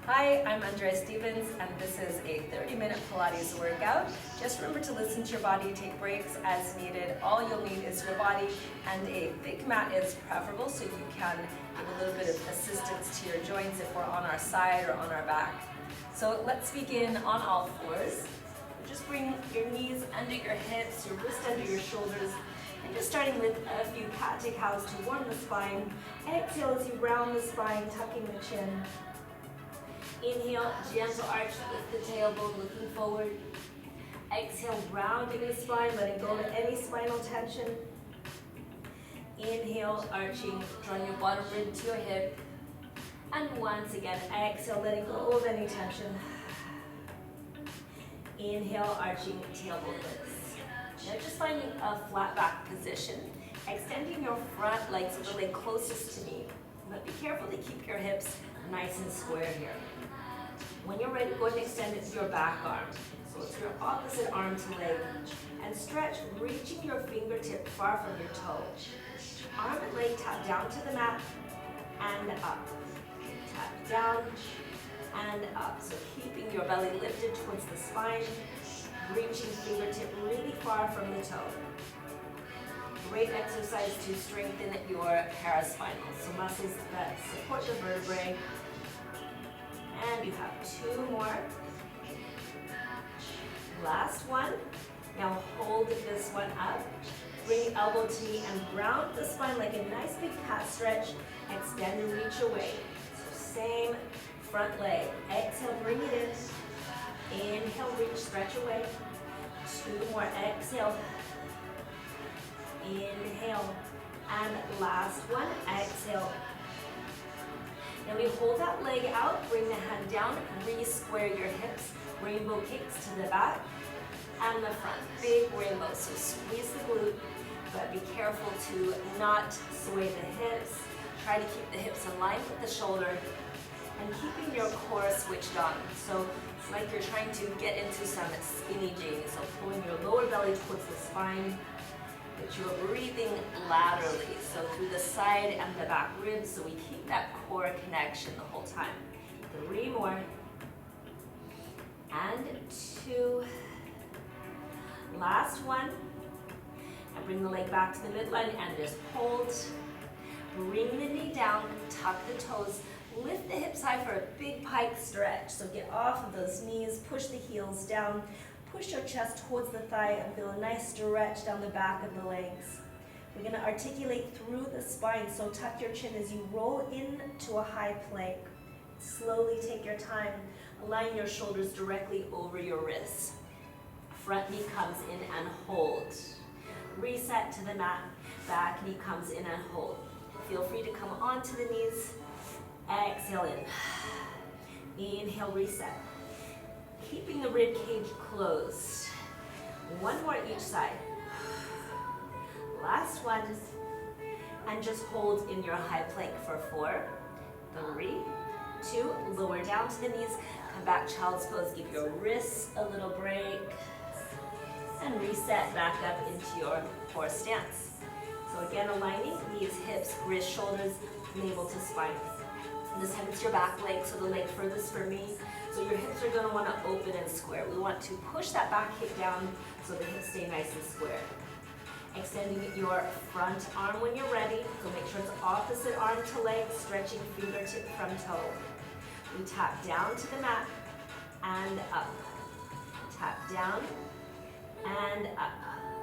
Hi, I'm Andrea and this is a 30-minute Pilates workout. Just remember to listen to your body, take breaks as needed. All you'll need is your body, and a thick mat is preferable so you can give a little bit of assistance to your joints if we're on our side or on our back. So let's begin on all fours. Just bring your knees under your hips, your wrist under your shoulders, and just starting with a few cat-to-cows to warm the spine. Exhale as you round the spine, tucking the chin. Inhale, gentle arch with the tailbone looking forward. Exhale, rounding the spine, letting go of any spinal tension. Inhale, arching, drawing your bottom rib to your hip. And once again, exhale, letting go of any tension. Inhale, arching, tailbone lifts. Now just finding a flat back position. Extending your front leg so the leg closest to me. But be careful to keep your hips nice and square here. When you're ready, go ahead and extend it to your back arm. So it's your opposite arm to leg. And stretch, reaching your fingertip far from your toe. Arm and leg tap down to the mat and up. Tap down and up. So keeping your belly lifted towards the spine, reaching fingertip really far from the toe. Great exercise to strengthen your paraspinal, so muscles that support the vertebrae. And you have two more. Last one. Now hold this one up. Bring elbow to knee and ground the spine like a nice big cat stretch. Extend and reach away. So same front leg. Exhale, bring it in. Inhale, reach, stretch away. Two more. Exhale. Inhale. And last one. Exhale. Now we hold that leg out, bring the hand down, re-square your hips, rainbow kicks to the back and the front, big rainbow. So squeeze the glute, but be careful to not sway the hips. Try to keep the hips in line with the shoulder and keeping your core switched on. So it's like you're trying to get into some skinny jeans. So pulling your lower belly towards the spine. But you're breathing laterally, so through the side and the back ribs, so we keep that core connection the whole time. 3 more. And 2. Last one. And bring the leg back to the midline and just hold. Bring the knee down, tuck the toes, lift the hips high for a big pike stretch. So get off of those knees, push the heels down. Push your chest towards the thigh and feel a nice stretch down the back of the legs. We're going to articulate through the spine, so tuck your chin as you roll into a high plank. Slowly take your time, align your shoulders directly over your wrists. Front knee comes in and hold. Reset to the mat, back knee comes in and hold. Feel free to come onto the knees. Exhale in. Inhale, reset. Keeping the rib cage closed. 1 more each side. Last one. And just hold in your high plank for 4, 3, 2. Lower down to the knees. Come back, child's pose. Give your wrists a little break. And reset back up into your horse stance. So again, aligning knees, hips, wrists, shoulders, navel to spine. This time it's your back leg, so the leg furthest from me. So your hips are going to want to open and square. We want to push that back hip down so the hips stay nice and square. Extending your front arm when you're ready. So make sure it's opposite arm to leg, stretching fingertip from toe. We tap down to the mat and up. Tap down and up.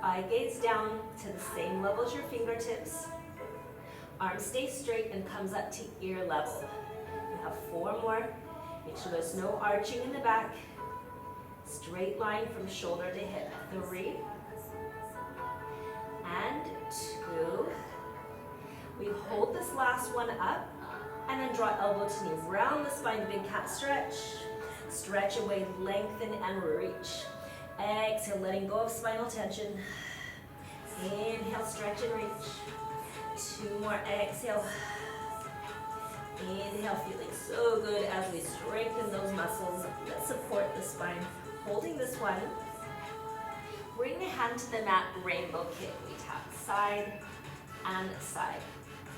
Eye gaze down to the same level as your fingertips. Arm stays straight and comes up to ear level. You have 4 more. Make sure there's no arching in the back. Straight line from shoulder to hip. 3 and 2. We hold this last one up and then draw elbow to knee. Round the spine, big cat stretch. Stretch away, lengthen and reach. Exhale, letting go of spinal tension. Inhale, stretch and reach. 2 more, exhale. Inhale, feeling so good as we strengthen those muscles that support the spine. Holding this one. Bring the hand to the mat, rainbow kick. We tap side and side.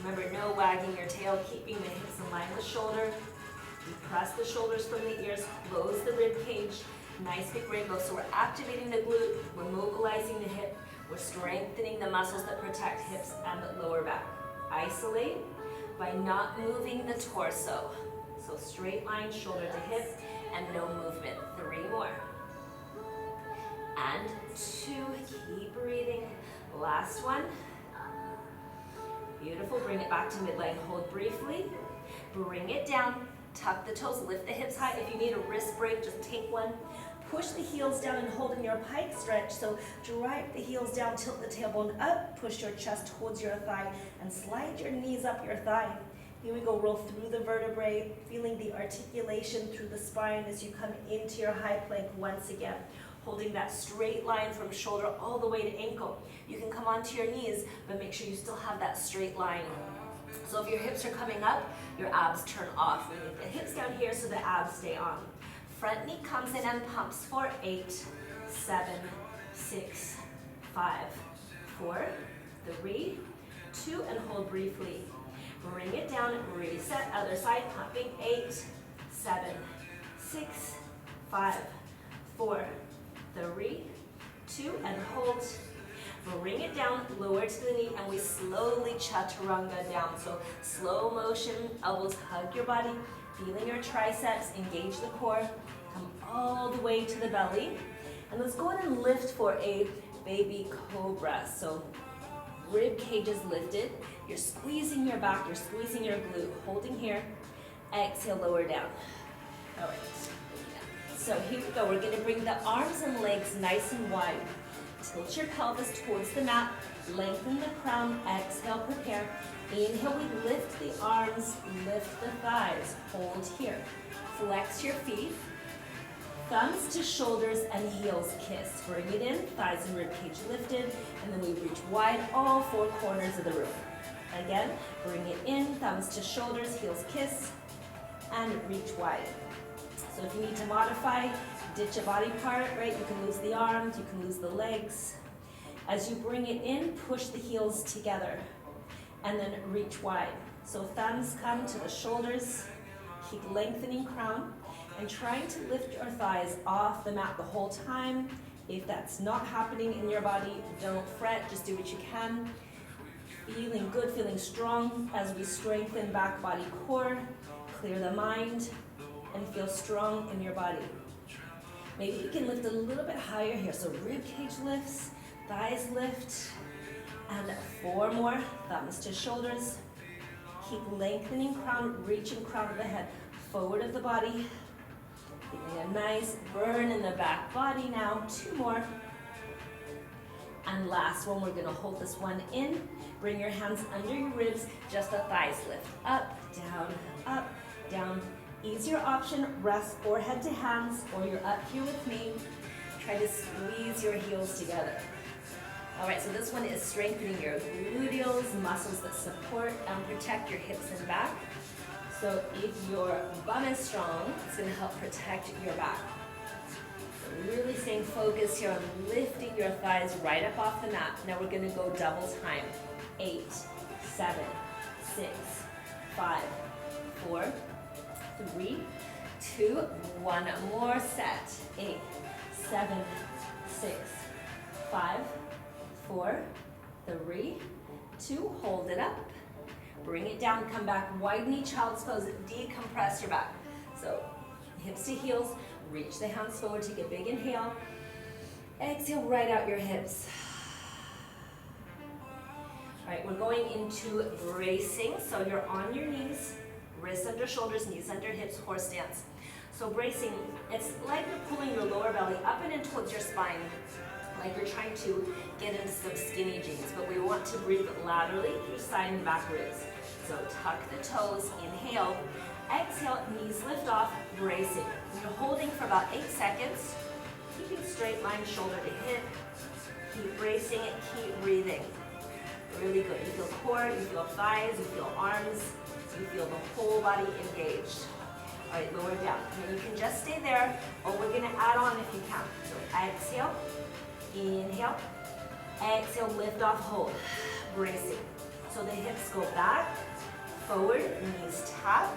Remember, no wagging your tail, keeping the hips in line with shoulder. Press the shoulders from the ears, close the rib cage. Nice big rainbow. So we're activating the glute, we're mobilizing the hip, we're strengthening the muscles that protect hips and lower back. Isolate by not moving the torso. So straight line, shoulder to hip, and no movement. 3 more. And 2, keep breathing. Last one. Beautiful, bring it back to midline. Hold briefly, bring it down, tuck the toes, lift the hips high. If you need a wrist break, just take one. Push the heels down and hold in your pike stretch. So drive the heels down, tilt the tailbone up, push your chest towards your thigh, and slide your knees up your thigh. Here we go, roll through the vertebrae, feeling the articulation through the spine as you come into your high plank once again. Holding that straight line from shoulder all the way to ankle. You can come onto your knees, but make sure you still have that straight line. So if your hips are coming up, your abs turn off. We need the hips down here so the abs stay on. Front knee comes in and pumps for 8, 7, 6, 5, 4, 3, 2, and hold briefly. Bring it down, reset, other side, pumping 8, 7, 6, 5, 4, 3, 2, and hold. Bring it down, lower to the knee, and we slowly chaturanga down. So slow motion, elbows hug your body, feeling your triceps, engage the core, come all the way to the belly. And let's go ahead and lift for a baby cobra. So rib cage is lifted, you're squeezing your back, you're squeezing your glute, holding here, exhale, lower down. All right. So here we go, we're gonna bring the arms and legs nice and wide. Tilt your pelvis towards the mat, lengthen the crown, exhale, prepare. Inhale, we lift the arms, lift the thighs, hold here. Flex your feet, thumbs to shoulders and heels kiss. Bring it in, thighs and ribcage lifted, and then we reach wide all 4 corners of the room. Again, bring it in, thumbs to shoulders, heels kiss, and reach wide. So if you need to modify, ditch a body part, right? You can lose the arms, you can lose the legs. As you bring it in, push the heels together and then reach wide. So thumbs come to the shoulders, keep lengthening crown and trying to lift your thighs off the mat the whole time. If that's not happening in your body, don't fret, just do what you can. Feeling good, feeling strong as we strengthen back, body, core, clear the mind, and feel strong in your body. Maybe you can lift a little bit higher here. So rib cage lifts, thighs lift, and 4 more. Thumbs to shoulders. Keep lengthening crown, reaching crown of the head, forward of the body. Feeling a nice burn in the back body now. 2 more. And last one, we're gonna hold this one in. Bring your hands under your ribs, just the thighs lift. Up, down. Easier option, rest forehead to hands, or you're up here with me. Try to squeeze your heels together. All right, so this one is strengthening your gluteals, muscles that support and protect your hips and back. So if your bum is strong, it's gonna help protect your back. So really staying focused here on lifting your thighs right up off the mat. Now we're gonna go double time. 8, 7, 6, 5, 4, 3, 2, 1 more set. 8, 7, 6, 5, 4, 3, 2, hold it up. Bring it down, come back, wide knee, child's pose, decompress your back. So hips to heels, reach the hands forward, take a big inhale. Exhale, right out your hips. All right, we're going into bracing. So you're on your knees, wrists under shoulders, knees under hips, horse stance. So bracing, it's like you're pulling your lower belly up and in towards your spine, like you're trying to get into some skinny jeans, but we want to breathe laterally through side and back ribs. So tuck the toes, inhale, exhale, knees lift off, bracing. You're holding for about 8 seconds, keeping straight line, shoulder to hip. Keep bracing it, keep breathing. Really good. You feel core, you feel thighs, you feel arms, you feel the whole body engaged. All right, lower down. And you can just stay there, or we're gonna add on if you can. So exhale, inhale, exhale, lift off, hold, bracing. So the hips go back, forward, knees tap,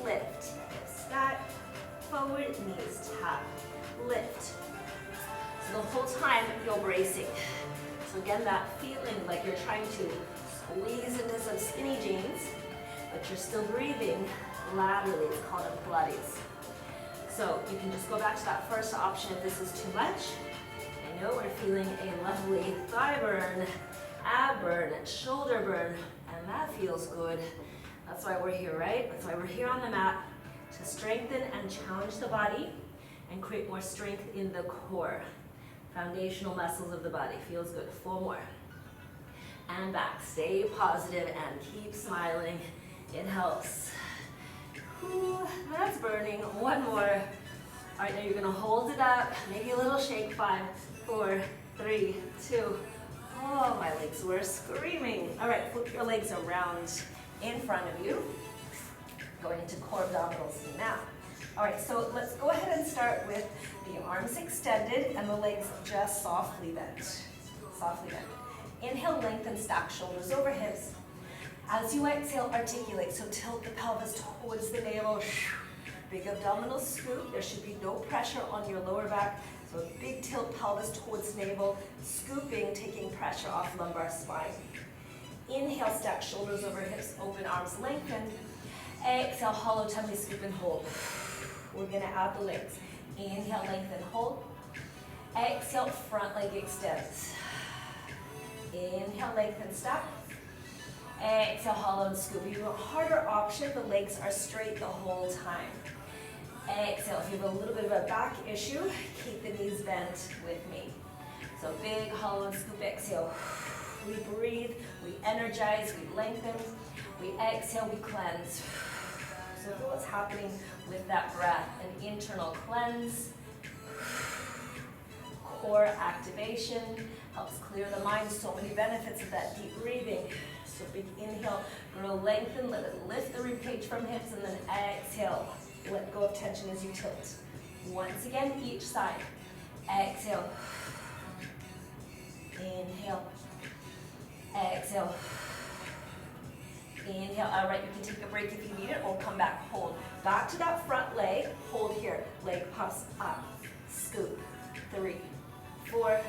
lift, hips feel bracing. So again, that feeling like you're trying to squeeze into some skinny jeans, but you're still breathing laterally. It's called a Pilates. So you can just go back to that first option if this is too much. I know we're feeling a lovely thigh burn, ab burn, shoulder burn, and that feels good. That's why we're here, right? That's why we're here on the mat, to strengthen and challenge the body and create more strength in the core. Foundational muscles of the body. Feels good. 4 more. And back. Stay positive and keep smiling. It helps. Whew, that's burning. 1 more. All right, now you're going to hold it up. Maybe a little shake. 5, 4, 3, 2. Oh, my legs were screaming. All right, flip your legs around in front of you. Going into core abdominals now. All right, so let's go ahead and start with the arms extended and the legs just softly bent. Softly bent. Inhale, lengthen, stack shoulders over hips. As you exhale, articulate. So tilt the pelvis towards the navel. Big abdominal scoop. There should be no pressure on your lower back. So a big tilt pelvis towards navel, scooping, taking pressure off lumbar spine. Inhale, stack shoulders over hips, open arms, lengthen. Exhale, hollow tummy, scoop and hold. We're gonna add the legs. Inhale, lengthen, hold. Exhale, front leg extends. Inhale, lengthen, stack. Exhale, hollow and scoop. You have a harder option, the legs are straight the whole time. Exhale, if you have a little bit of a back issue, keep the knees bent with me. So big, hollow and scoop, exhale. We breathe, we energize, we lengthen. We exhale, we cleanse. So look at what's happening with that breath. An internal cleanse. Core activation. Helps clear the mind. So many benefits of that deep breathing. So big inhale, grow, lengthen, let it lift the ribcage from hips, and then exhale. Let go of tension as you tilt. Once again, each side. Exhale. Inhale. Exhale. Inhale. All right, you can take a break if you need it, or come back. Hold. Back to that front leg. Hold here. Leg pops up. Scoop. 3, 4,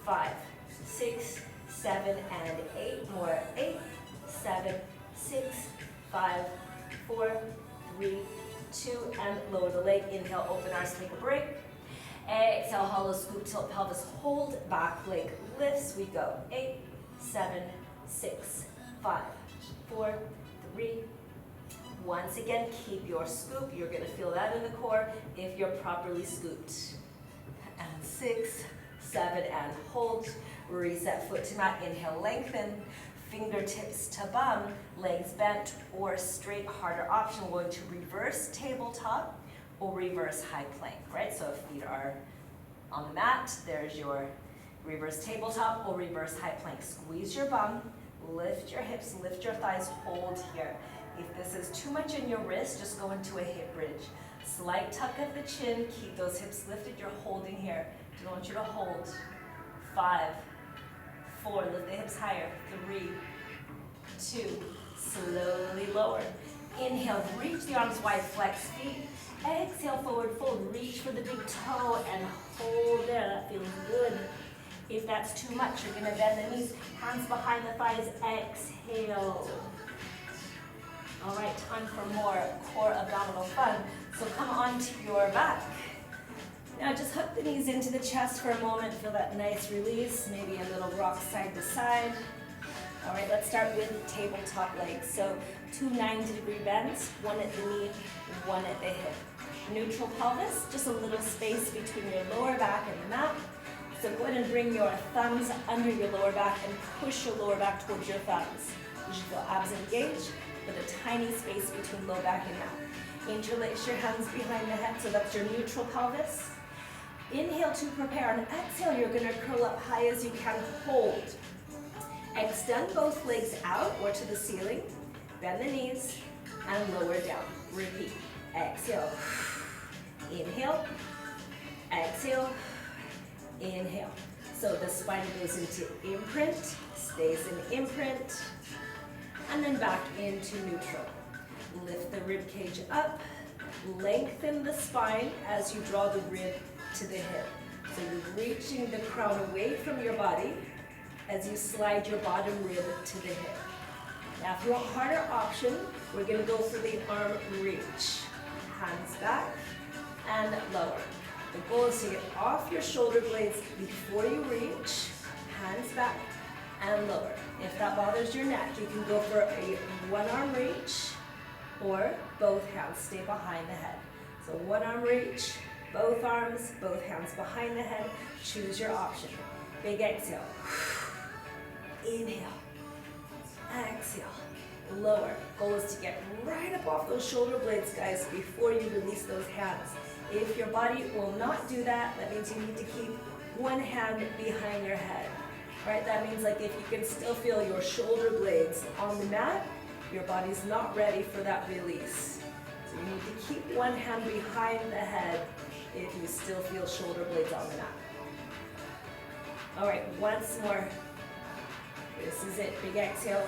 5, 6, 7, and 8 more. 8, 7, 6, 5, 4, 3, 2, and lower the leg. Inhale, open arms, take a break. Exhale, hollow scoop, tilt pelvis, hold, back leg lifts. We go 8, 7, 6, 5, 4, 3. Once again, keep your scoop. You're gonna feel that in the core if you're properly scooped. And 6, 7, and hold. Reset foot to mat. Inhale, lengthen. Fingertips to bum, legs bent or straight, harder option. We're going to reverse tabletop or reverse high plank, right? So if feet are on the mat, there's your reverse tabletop or reverse high plank. Squeeze your bum, lift your hips, lift your thighs, hold here. If this is too much in your wrist, just go into a hip bridge. Slight tuck of the chin, keep those hips lifted, you're holding here. I want you to hold. 5, 4, lift the hips higher. 3, 2, slowly lower. Inhale, reach the arms wide, flex feet. Exhale, forward fold, reach for the big toe and hold there. That feels good. If that's too much, you're gonna bend the knees, hands behind the thighs, exhale. All right, time for more core abdominal fun. So come onto your back. Now just hook the knees into the chest for a moment. Feel that nice release. Maybe a little rock side to side. All right, let's start with tabletop legs. So 2 90-degree bends, one at the knee, one at the hip. Neutral pelvis, just a little space between your lower back and the mat. So go ahead and bring your thumbs under your lower back and push your lower back towards your thumbs. You should feel abs engaged with a tiny space between low back and mat. Interlace your hands behind the head, so that's your neutral pelvis. Inhale to prepare, and exhale, you're gonna curl up high as you can, hold. Extend both legs out or to the ceiling, bend the knees, and lower down. Repeat, exhale, inhale, exhale, inhale. So the spine goes into imprint, stays in imprint, and then back into neutral. Lift the rib cage up, lengthen the spine as you draw the rib to the hip. So you're reaching the crown away from your body as you slide your bottom rib to the hip. Now, if you want harder option, we're going to go for the arm reach. Hands back and lower. The goal is to get off your shoulder blades before you reach. Hands back and lower. If that bothers your neck, you can go for a one arm reach or both hands stay behind the head. So one arm reach, both arms, both hands behind the head. Choose your option. Big exhale. Inhale. Exhale. Lower. Goal is to get right up off those shoulder blades, guys, before you release those hands. If your body will not do that, that means you need to keep one hand behind your head. Right? That means like if you can still feel your shoulder blades on the mat, your body's not ready for that release. So you need to keep one hand behind the head if you still feel shoulder blades on the mat. All right, once more. This is it, big exhale.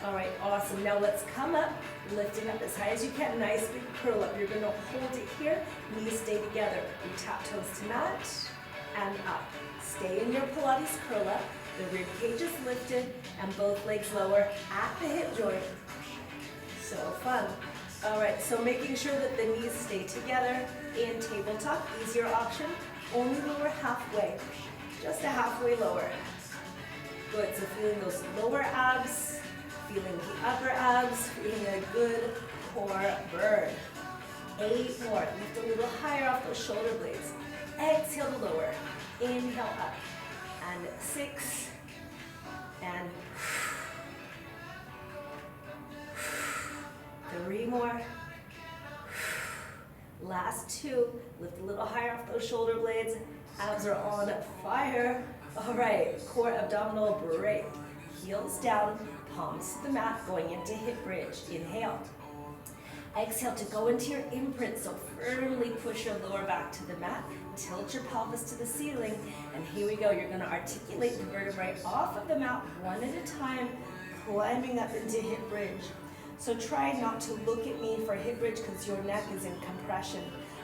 All right, awesome. Now let's come up, lifting up as high as you can. Nice big curl up. You're gonna hold it here, knees stay together. You tap toes to mat and up. Stay in your Pilates curl up. The rib cage is lifted and both legs lower at the hip joint. So fun. All right, so making sure that the knees stay together in tabletop, easier option. Only lower halfway, just a halfway lower. Good, so feeling those lower abs, feeling the upper abs, feeling a good core burn. 8 more, lift a little higher off those shoulder blades. Exhale to lower, inhale up, and 6, and 3 more. Last 2, lift a little higher off those shoulder blades. Abs are on fire. All right, core abdominal break. Heels down, palms to the mat, going into hip bridge. Inhale. Exhale to go into your imprint, so firmly push your lower back to the mat. Tilt your pelvis to the ceiling, and here we go. You're gonna articulate the vertebrae off of the mat one at a time, climbing up into hip bridge. So try not to look at me for hip bridge because your neck is in compression.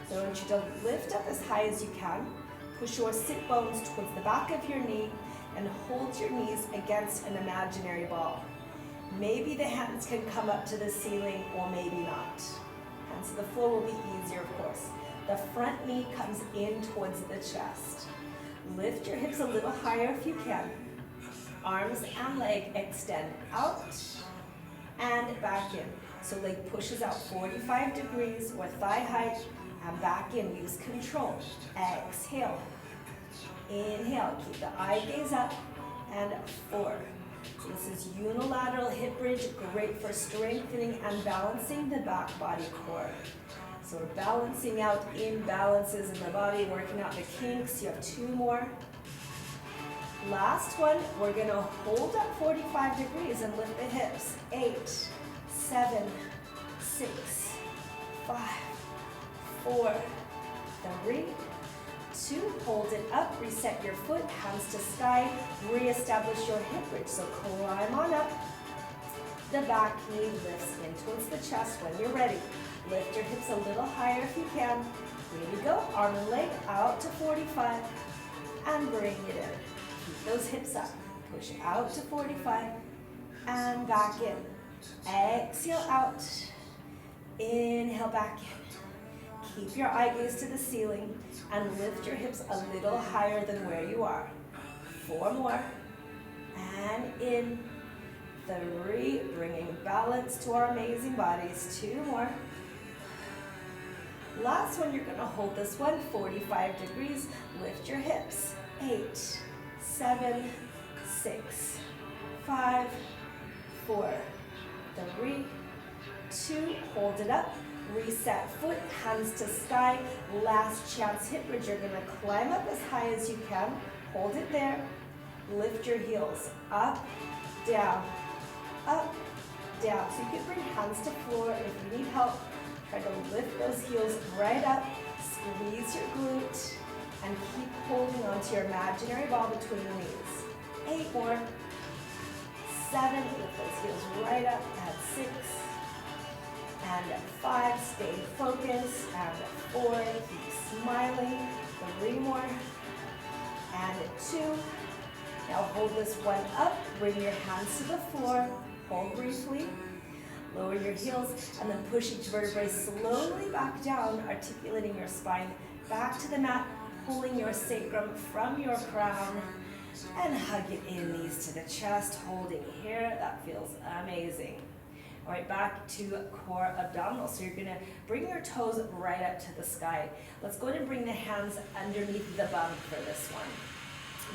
So I want you to lift up as high as you can. Push your sit bones towards the back of your knee and hold your knees against an imaginary ball. Maybe the hands can come up to the ceiling or maybe not. And so the floor will be easier, of course. The front knee comes in towards the chest. Lift your hips a little higher if you can. Arms and leg extend out and back in. So leg pushes out 45 degrees or thigh height and back in. Use control. Exhale. Inhale. Keep the eye gaze up and 4. So this is unilateral hip bridge, great for strengthening and balancing the back body core. So we're balancing out imbalances in the body, working out the kinks. You have 2 more. Last one, we're gonna hold up 45 degrees and lift the hips. 8, 7, 6, 5, 4, 3, 2, hold it up, reset your foot, hands to sky, reestablish your hip bridge. So climb on up. The back knee lifts in towards the chest when you're ready. Lift your hips a little higher if you can. Here we go, arm and leg out to 45 and bring it in. Keep those hips up. Push out to 45 and back in. Exhale out. Inhale back in. Keep your eye gaze to the ceiling and lift your hips a little higher than where you are. 4 more. And in. 3, bringing balance to our amazing bodies. 2 more. Last one, you're gonna hold this one, 45 degrees. Lift your hips. 8, 7, 6, 5, 4, 3, 2, hold it up. Reset foot, hands to sky. Last chance hip bridge. You're gonna climb up as high as you can. Hold it there. Lift your heels up, down, up, down. So you can bring hands to floor if you need help. Try to lift those heels right up. Squeeze your glute and keep holding onto your imaginary ball between the knees. 8 more. 7, lift those heels right up. Add 6. And 5, stay focused. And 4, keep smiling. 3 more, and 2. Now hold this one up, bring your hands to the floor, hold briefly, lower your heels, and then push each vertebrae slowly back down, articulating your spine back to the mat, pulling your sacrum from your crown, and hug it in, knees to the chest, holding here. That feels amazing. All right, back to core abdominals. So you're gonna bring your toes right up to the sky. Let's go ahead and bring the hands underneath the bum for this one.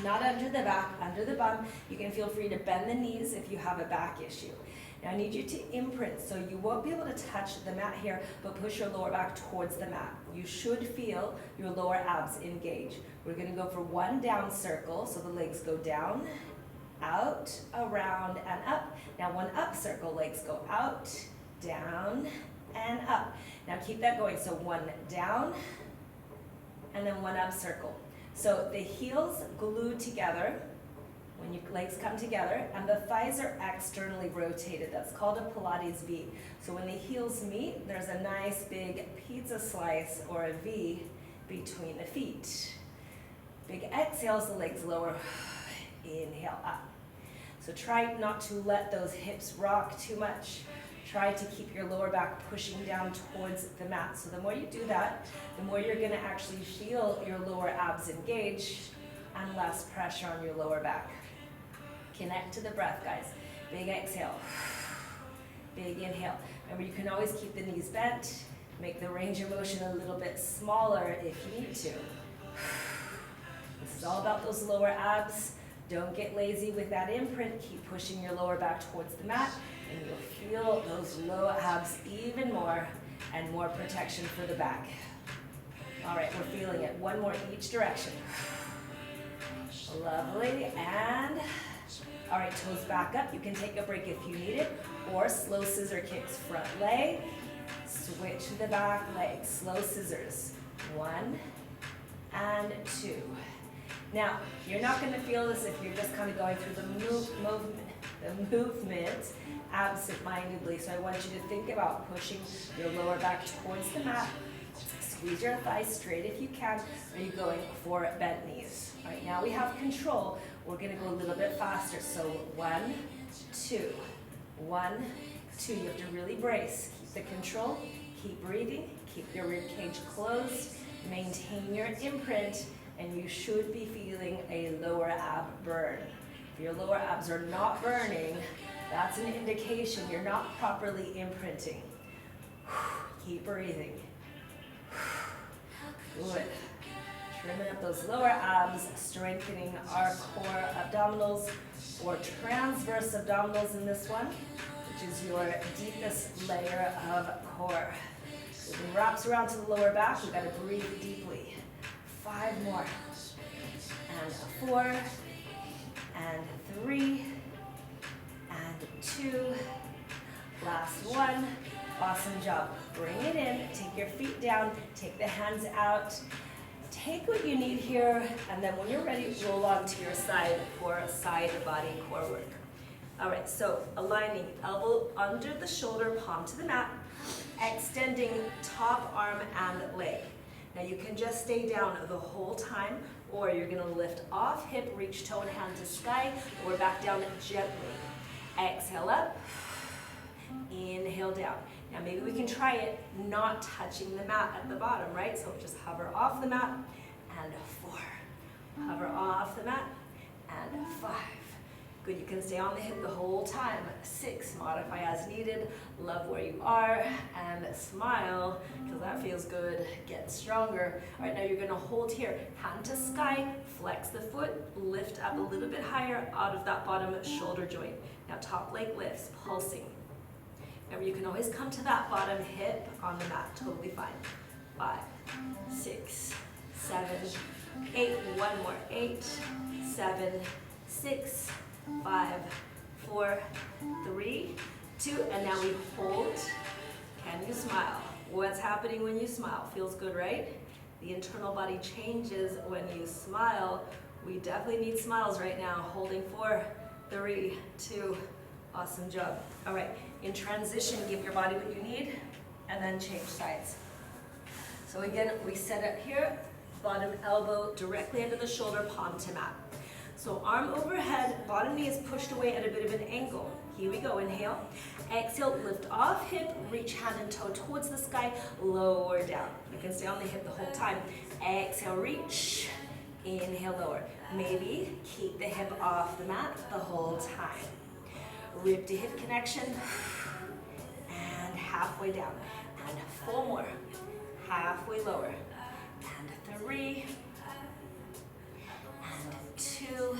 Not under the back, under the bum. You can feel free to bend the knees if you have a back issue. Now I need you to imprint, so you won't be able to touch the mat here, but push your lower back towards the mat. You should feel your lower abs engage. We're gonna go for 1 down circle, so the legs go down, out, around, and up. Now 1 up circle, legs go out, down, and up. Now keep that going, so 1 down, and then 1 up circle. So the heels glued together, when your legs come together, and the thighs are externally rotated. That's called a Pilates V. So when the heels meet, there's a nice big pizza slice or a V between the feet. Big exhales, the legs lower. Inhale up. So try not to let those hips rock too much. Try to keep your lower back pushing down towards the mat. So the more you do that, the more you're gonna actually feel your lower abs engage and less pressure on your lower back. Connect to the breath, guys. Big exhale, big inhale. Remember, you can always keep the knees bent, make the range of motion a little bit smaller if you need to. This is all about those lower abs. Don't get lazy with that imprint. Keep pushing your lower back towards the mat, and you'll feel those low abs even more, and more protection for the back. All right, we're feeling it. 1 more each direction. Lovely, and all right, toes back up. You can take a break if you need it, or slow scissor kicks. Front leg, switch to the back leg. Slow scissors. 1 and 2. Now, you're not going to feel this if you're just kind of going through the movement absent-mindedly. So I want you to think about pushing your lower back towards the mat. Squeeze your thighs straight if you can. Are you going for bent knees? All right, now we have control. We're going to go a little bit faster. So 1, 2, 1, 2. You have to really brace. Keep the control. Keep breathing. Keep your rib cage closed. Maintain your imprint, and you should be feeling a lower ab burn. If your lower abs are not burning, that's an indication you're not properly imprinting. Keep breathing. Good. Trimming up those lower abs, strengthening our core abdominals, or transverse abdominals in this one, which is your deepest layer of core. So it wraps around to the lower back. We've got to breathe deeply. 5 more. And 4, and 3, and 2. Last one. Awesome job. Bring it in, take your feet down, take the hands out. Take what you need here, and then when you're ready, roll onto your side for side body core work. All right, so aligning elbow under the shoulder, palm to the mat, extending top arm and leg. Now you can just stay down the whole time, or you're gonna lift off hip, reach toe and hand to sky, or back down gently. Exhale up, inhale down. Now maybe we can try it not touching the mat at the bottom, right? So just hover off the mat, and 4. Hover off the mat, and 5. Good, you can stay on the hip the whole time. 6, modify as needed. Love where you are, and smile, because that feels good. Get stronger. All right, now you're gonna hold here. Hand to sky, flex the foot, lift up a little bit higher out of that bottom shoulder joint. Now top leg lifts, pulsing. Remember, you can always come to that bottom hip on the mat, totally fine. 5, 6, 7, 8, 1 more, 8, 7, 6, 5, 4, 3, 2, and now we hold. Can you smile? What's happening when you smile? Feels good, right? The internal body changes when you smile. We definitely need smiles right now. Holding 4, 3, 2, awesome job. All right, in transition, give your body what you need, and then change sides. So again, we set up here, bottom elbow directly under the shoulder, palm to mat. So arm overhead, bottom knee is pushed away at a bit of an angle. Here we go, inhale. Exhale, lift off hip, reach hand and toe towards the sky, lower down. You can stay on the hip the whole time. Exhale, reach, inhale, lower. Maybe keep the hip off the mat the whole time. Rib to hip connection, and halfway down. And 4 more, halfway lower. And 3, and 2.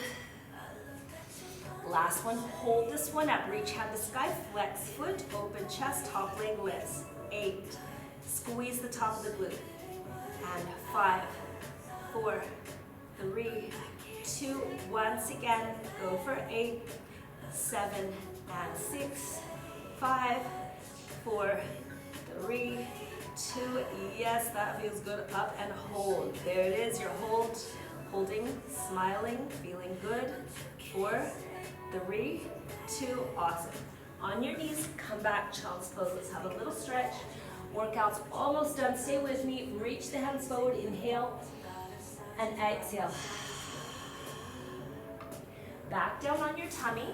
Last one, hold this one up. Reach hand to sky, flex foot, open chest, top leg lifts. 8, squeeze the top of the glute. And 5, 4, 3, 2, once again, go for 8, 7, and 6, 5, 4, 3, 2, yes, that feels good, up and hold. There it is, your hold, holding, smiling, feeling good. 4, 3, 2, awesome. On your knees, come back, child's pose. Let's have a little stretch. Workout's almost done, stay with me. Reach the hands forward, inhale, and exhale. Back down on your tummy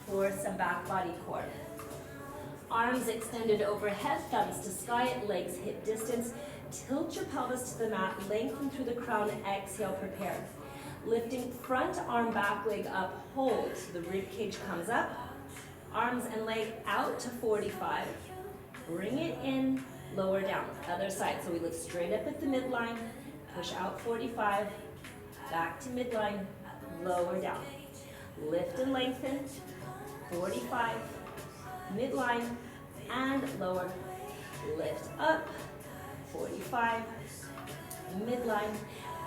for some back body core. Arms extended overhead, thumbs to sky, legs hip distance. Tilt your pelvis to the mat, lengthen through the crown, exhale, prepare. Lifting front arm, back leg up, hold. So the rib cage comes up, arms and leg out to 45. Bring it in, lower down. Other side, so we lift straight up at the midline, push out 45, back to midline, lower down. Lift and lengthen, 45, midline, and lower. Lift up, 45, midline,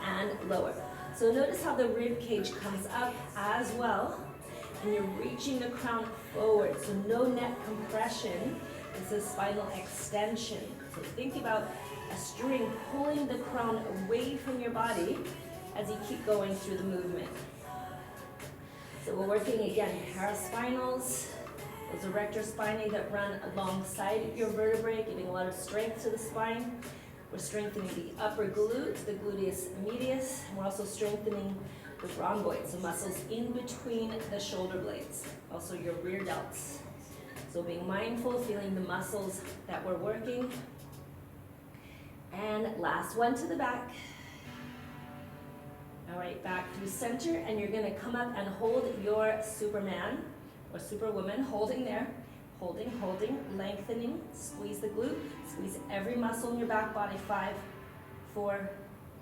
and lower. So notice how the rib cage comes up as well, and you're reaching the crown forward. So no neck compression, this is spinal extension. So think about a string pulling the crown away from your body as you keep going through the movement. So we're working again, paraspinals, those erector spinae that run alongside your vertebrae, giving a lot of strength to the spine. We're strengthening the upper glute, the gluteus medius, and we're also strengthening the rhomboids, the muscles in between the shoulder blades, also your rear delts. So being mindful, feeling the muscles that we're working. And last one to the back. All right, back through center, and you're gonna come up and hold your Superman or Superwoman, holding there, holding, lengthening, squeeze the glute, squeeze every muscle in your back body. 5, 4,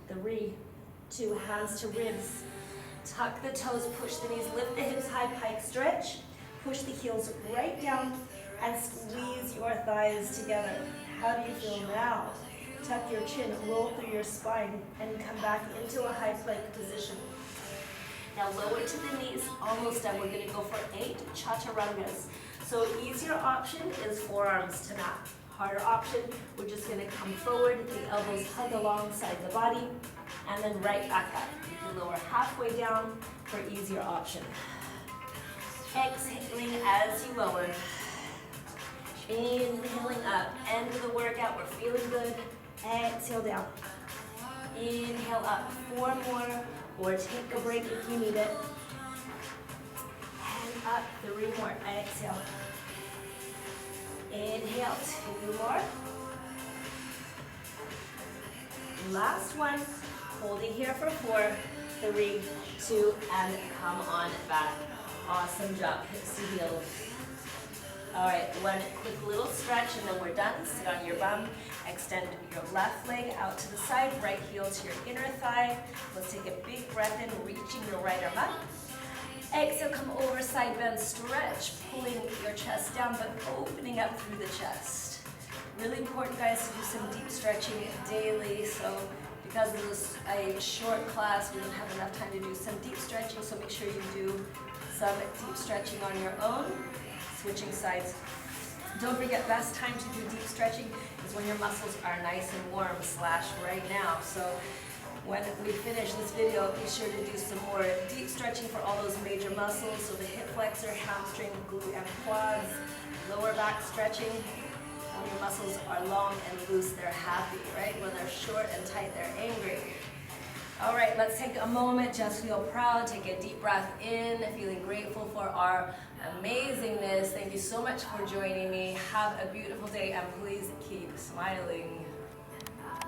3, 2, hands to ribs. Tuck the toes, push the knees, lift the hips high, pike stretch, push the heels right down, and squeeze your thighs together. How do you feel now? Tuck your chin, roll through your spine, and come back into a high plank position. Now lower to the knees, almost done. We're gonna go for 8 chaturangas. So easier option is forearms to mat. Harder option, we're just gonna come forward, the elbows hug alongside the body, and then right back up. You can lower halfway down for easier option. Exhaling as you lower. Inhaling up, end of the workout, we're feeling good. Exhale down. Inhale up, 4 more, or take a break if you need it. And up, 3 more, exhale. Inhale, 2 more. Last one, holding here for 4, 3, 2, and come on back. Awesome job, hips to heels. All right, one quick little stretch and then we're done. Sit on your bum, extend your left leg out to the side, right heel to your inner thigh. Let's take a big breath in, reaching your right arm up. Exhale, come over, side bend, stretch, pulling your chest down, but opening up through the chest. Really important, guys, to do some deep stretching daily. So because this is a short class, we don't have enough time to do some deep stretching, so make sure you do some deep stretching on your own. Switching sides. Don't forget, best time to do deep stretching is when your muscles are nice and warm / right now. So when we finish this video, be sure to do some more deep stretching for all those major muscles. So the hip flexor, hamstring, glute, and quads. Lower back stretching. When your muscles are long and loose, they're happy, right? When they're short and tight, they're angry. let's take a moment, just feel proud, take a deep breath in, feeling grateful for our amazingness. Thank you so much for joining me. Have a beautiful day and please keep smiling.